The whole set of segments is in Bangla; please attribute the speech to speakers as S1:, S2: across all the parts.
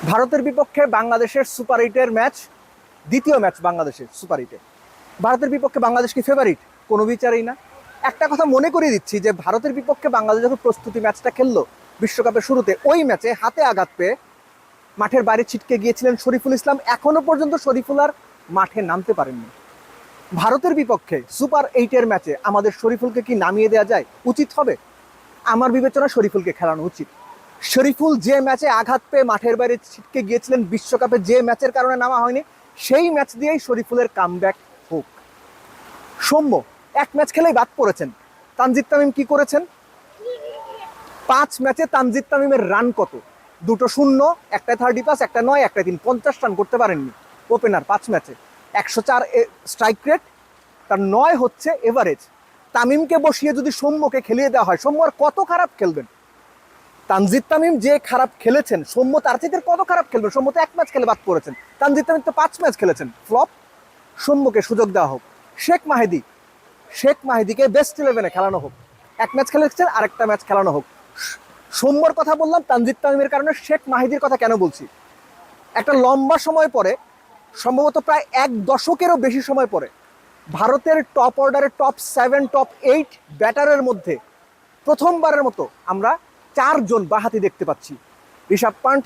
S1: ভারতের বিপক্ষে বাংলাদেশের সুপার এইটের ম্যাচ, দ্বিতীয় ম্যাচ বাংলাদেশের সুপার এইটে। ভারতের বিপক্ষে বাংলাদেশ কি ফেভারিট? কোনো বিচারেই না। একটা কথা মনে করিয়ে দিচ্ছি যে ভারতের বিপক্ষে বাংলাদেশ যখন প্রস্তুতি ম্যাচটা খেললো বিশ্বকাপের শুরুতে, ওই ম্যাচে হাতে আঘাত পেয়ে মাঠের বাইরে ছিটকে গিয়েছিলেন শরীফুল ইসলাম। এখনো পর্যন্ত শরীফুল আর মাঠে নামতে পারেননি। ভারতের বিপক্ষে সুপার এইটের ম্যাচে আমাদের শরীফুলকে কি নামিয়ে দেওয়া যায়? উচিত হবে? আমার বিবেচনা শরীফুলকে খেলানো উচিত। শরীফুল যে ম্যাচে আঘাত পেয়ে মাঠের বাইরে ছিটকে গিয়েছিলেন বিশ্বকাপে, যে ম্যাচের কারণে নামা হয়নি, সেই ম্যাচ দিয়েই শরীফুলের কামব্যাক হোক। সৌম্য এক ম্যাচ খেলেই বাদ পড়েছেন। তানজিদ তামিম কি করেছেন? 5 ম্যাচে তানজিদ তামিমের রান কত? 2টো 0, একটা 30+, একটা 9, একটা 3, 50 রান করতে পারেননি ওপেনার 5 ম্যাচে। 104 স্ট্রাইক রেট, তার 9 হচ্ছে এভারেজ। তামিমকে বসিয়ে যদি সৌম্যকে খেলিয়ে দেওয়া হয়, সৌম্য আর কত খারাপ খেলবেন? তানজিদ তামিম যে খারাপ খেলেছেন, সৌম্য তার থেকে কত খারাপ খেলবেন? সৌম্য তো 1 ম্যাচ খেলে বাদ পড়েছেন, তানজিদ তামিম তো 5 ম্যাচ খেলেছেন, ফ্লপ। সৌম্যকে সুযোগ দেওয়া হোক। শেখ মাহিদিকে বেস্ট 11-এ খেলানো হোক। 1 ম্যাচ খেলেছেন, আরেকটা ম্যাচ খেলানো হোক। সৌম্যর কথা বললাম, তানজিদ তামিমের কারণে শেখ মাহিদির কথা কেন বলছি? একটা লম্বা সময় পরে, সম্ভবত প্রায় 1 দশকেরও বেশি সময় পরে, ভারতের টপ অর্ডারের টপ 7, টপ 8 ব্যাটারের মধ্যে প্রথমবারের মতো আমরা 4 জন বাঁহাতি দেখতে পাচ্ছি। ঋষভ পান্ট,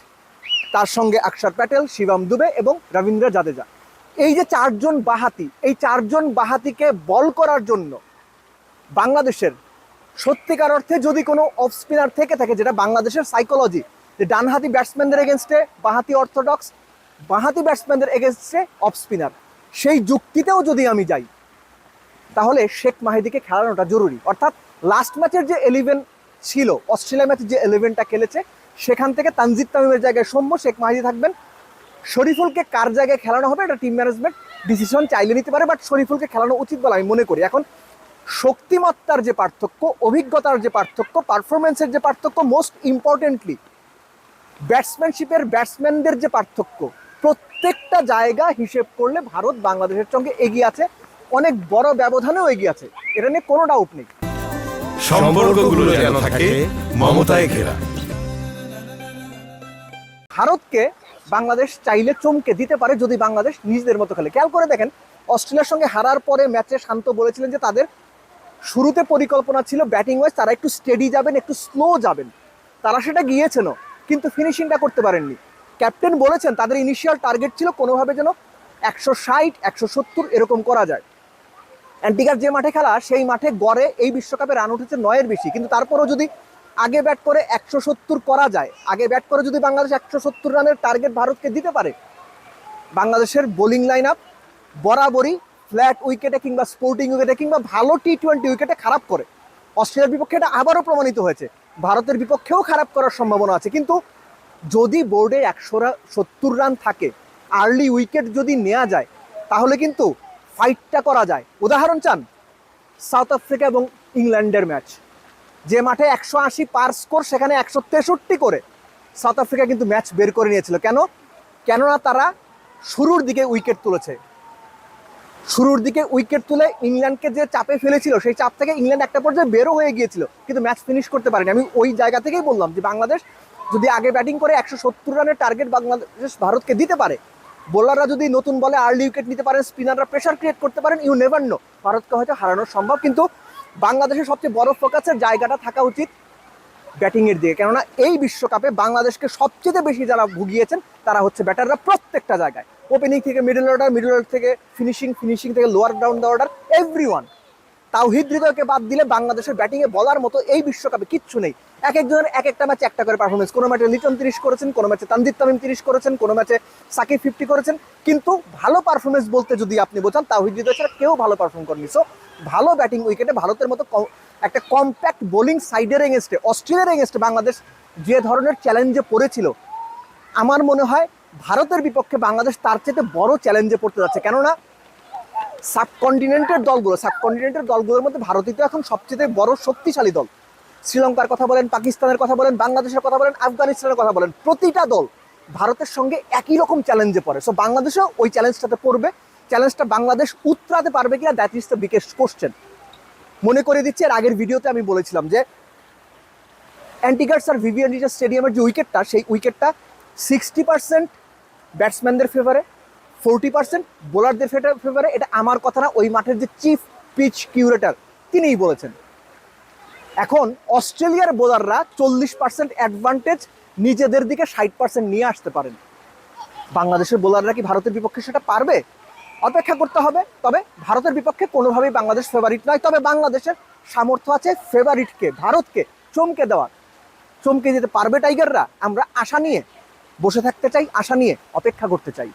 S1: তার সঙ্গে অক্ষর প্যাটেল, শিবম দুবে এবং রবীন্দ্র জাদেজা। এই যে 4 জন বাঁহাতি, এই 4 জন বাঁহাতিকে বল করার জন্য বাংলাদেশের সত্যিকার অর্থে যদি কোনো অফ স্পিনার থেকে থাকে, যেটা বাংলাদেশের সাইকোলজি, যে ডানহাতি ব্যাটসম্যানদের এগেনস্টে বাঁহাতি অর্থোডক্স, বাঁহাতি ব্যাটসম্যানদের এগেনস্টে অফ স্পিনার, সেই যুক্তিতেও যদি আমি যাই, তাহলে শেখ মাহিদিকে খেলানোটা জরুরি। অর্থাৎ লাস্ট ম্যাচের যে 11 ছিল, অস্ট্রেলিয়া ম্যাচে যে 11টা খেলেছে, সেখান থেকে তানজিদ তামিমের জায়গায় সৌম্য, শেখ মাহিদি থাকবেন। শরীফুলকে কার জায়গায় খেলানো হবে এটা টিম ম্যানেজমেন্ট ডিসিশন চাইলে নিতে পারে, বাট শরীফুলকে খেলানো উচিত বলে আমি মনে করি। এখন শক্তিমত্তার যে পার্থক্য, অভিজ্ঞতার যে পার্থক্য, পারফরমেন্সের যে পার্থক্য, মোস্ট ইম্পর্টেন্টলি ব্যাটসম্যানশিপের ব্যাটসম্যানদের যে পার্থক্য, প্রত্যেকটা জায়গা হিসেব করলে ভারত বাংলাদেশের সঙ্গে এগিয়ে আছে, অনেক বড় ব্যবধানেও এগিয়ে আছে, এটা নিয়ে কোনো ডাউট নেই।
S2: সম্পর্কগুলো যেন থাকে মমতায় ঘেরা।
S1: ভারতকে বাংলাদেশ চাইলে চমকে দিতে পারে যদি বাংলাদেশ নিজেদের মতো খেলে। খেয়াল করে দেখেন, অস্ট্রেলিয়ার সঙ্গে হারার পরে ম্যাচে শান্ত বলেছিলেন যে তাদের শুরুতে পরিকল্পনা ছিল ব্যাটিং ওয়াইজ তারা একটু স্টেডি যাবেন, একটু স্লো যাবেন। তারা সেটা গিয়েছেনও, কিন্তু ফিনিশিংটা করতে পারেননি। ক্যাপ্টেন বলেছেন তাদের ইনিশিয়াল টার্গেট ছিল কোনোভাবে যেন 160, 170 এরকম করা যায়। অ্যান্টিগার যে মাঠে খেলা, সেই মাঠে গড়ে এই বিশ্বকাপে রান উঠেছে 9-এর বেশি, কিন্তু তারপরও যদি আগে ব্যাট করে 170 করা যায়, আগে ব্যাট করে যদি বাংলাদেশ 170 রানের টার্গেট ভারতকে দিতে পারে, বাংলাদেশের বোলিং লাইন আপ বরাবরই ফ্ল্যাট উইকেটে কিংবা স্পোর্টিং উইকেটে কিংবা ভালো টি20 উইকেটে খারাপ করে। অস্ট্রেলিয়ার বিপক্ষে এটা আবারও প্রমাণিত হয়েছে। ভারতের বিপক্ষেও খারাপ করার সম্ভাবনা আছে, কিন্তু যদি বোর্ডে 170 রান থাকে, আর্লি উইকেট যদি নেওয়া যায়, তাহলে কিন্তু ফাইটটা করা যায়। উদাহরণ চান? সাউথ আফ্রিকা এবং ইংল্যান্ডের ম্যাচ, যে মাঠে 180 পার স্কোর, সেখানে 163 করে সাউথ আফ্রিকা কিন্তু ম্যাচ বের করে নিয়েছিল। কেননা তারা শুরুর দিকে উইকেট তুলেছে। শুরুর দিকে উইকেট তুলে ইংল্যান্ডকে যে চাপে ফেলেছিল, সেই চাপ থেকে ইংল্যান্ড একটা পর্যায়ে বেরো হয়ে গিয়েছিল, কিন্তু ম্যাচ ফিনিশ করতে পারেনি। আমি ওই জায়গা থেকেই বললাম যে বাংলাদেশ যদি আগে ব্যাটিং করে 170 রানের টার্গেট বাংলাদেশ ভারতকে দিতে পারে, বোলাররা যদি নতুন বলে আর্লি উইকেট নিতে পারেন, স্পিনাররা প্রেশার ক্রিয়েট করতে পারেন, ইউ নেভার নো, ভারতকে হয়তো হারানো সম্ভব। কিন্তু বাংলাদেশের সবচেয়ে বড় ফোকাসের জায়গাটা থাকা উচিত ব্যাটিংয়ের দিকে, কেননা এই বিশ্বকাপে বাংলাদেশকে সবচেয়ে বেশি যারা ভুগিয়েছেন তারা হচ্ছে ব্যাটাররা, প্রত্যেকটা জায়গায়, ওপেনিং থেকে মিডল অর্ডার, মিডল অর্ডার থেকে ফিনিশিং থেকে lower down the order, everyone. তাওহিদ হৃদয়কে বাদ দিলে বাংলাদেশের ব্যাটিংয়ে বলার মতো এই বিশ্বকাপে কিচ্ছু নেই। এক একজনের এক একটা ম্যাচে একটা করে পারফরমেন্স, কোনো ম্যাচে লিটন 30 করেছেন, কোনো ম্যাচে তানজিদ তামিম 30 করেছেন, কোনো ম্যাচে সাকিব 50 করেছেন, কিন্তু ভালো পারফরমেন্স বলতে যদি আপনি বোঝান, তাওহিদ হৃদয় ছাড়া কেউ ভালো পারফর্ম করেনি। সো ভালো ব্যাটিং উইকেটে ভারতের মতো একটা কম্প্যাক্ট বোলিং সাইডের এগেনস্টে, অস্ট্রেলিয়ার এগেনস্টে বাংলাদেশ যে ধরনের চ্যালেঞ্জে পড়েছিল, আমার মনে হয় ভারতের বিপক্ষে বাংলাদেশ তার চেয়ে বড় চ্যালেঞ্জে পড়তে যাচ্ছে। কেননা সাবকন্টিনেন্টের দলগুলোর মধ্যে ভারতই তো এখন সবচেয়ে বড় শক্তিশালী দল। শ্রীলঙ্কার কথা বলেন, পাকিস্তানের কথা বলেন, বাংলাদেশের কথা বলেন, আফগানিস্তানের কথা বলেন, প্রতিটা দল ভারতের সঙ্গে একই রকম চ্যালেঞ্জে পড়ে। সো বাংলাদেশও ওই চ্যালেঞ্জটাতে পড়বে। চ্যালেঞ্জটা বাংলাদেশ উতরাতে পারবে কিনা, that is the biggest question. মনে করে দিচ্ছি, এর আগের ভিডিওতে আমি বলেছিলাম যে অ্যান্টিগার স্যার ভিভিয়ান রিচার্ড স্টেডিয়ামের যে উইকেটটা, সেই উইকেটটা 60% ব্যাটসম্যানদের ফেভারে, 40% বোলারদের ফেভারে। এটা আমার কথা না, ওই মাঠের যে চিফ পিচ কিউরেটর তিনিই বলেছেন। এখন অস্ট্রেলিয়ার বোলাররা 40% অ্যাডভান্টেজ নিজেদের দিকে 60% নিয়ে আসতে পারেন। বাংলাদেশের বোলাররা কি ভারতের বিপক্ষে সেটা পারবে? অপেক্ষা করতে হবে। তবে ভারতের বিপক্ষে কোনোভাবেই বাংলাদেশ ফেভারিট নয়। তবে বাংলাদেশের সামর্থ্য আছে ফেভারিটকে, ভারতকে চমকে দেওয়ার। চমকে দিতে পারবে টাইগাররা? আমরা আশা নিয়ে বসে থাকতে চাই, আশা নিয়ে অপেক্ষা করতে চাই।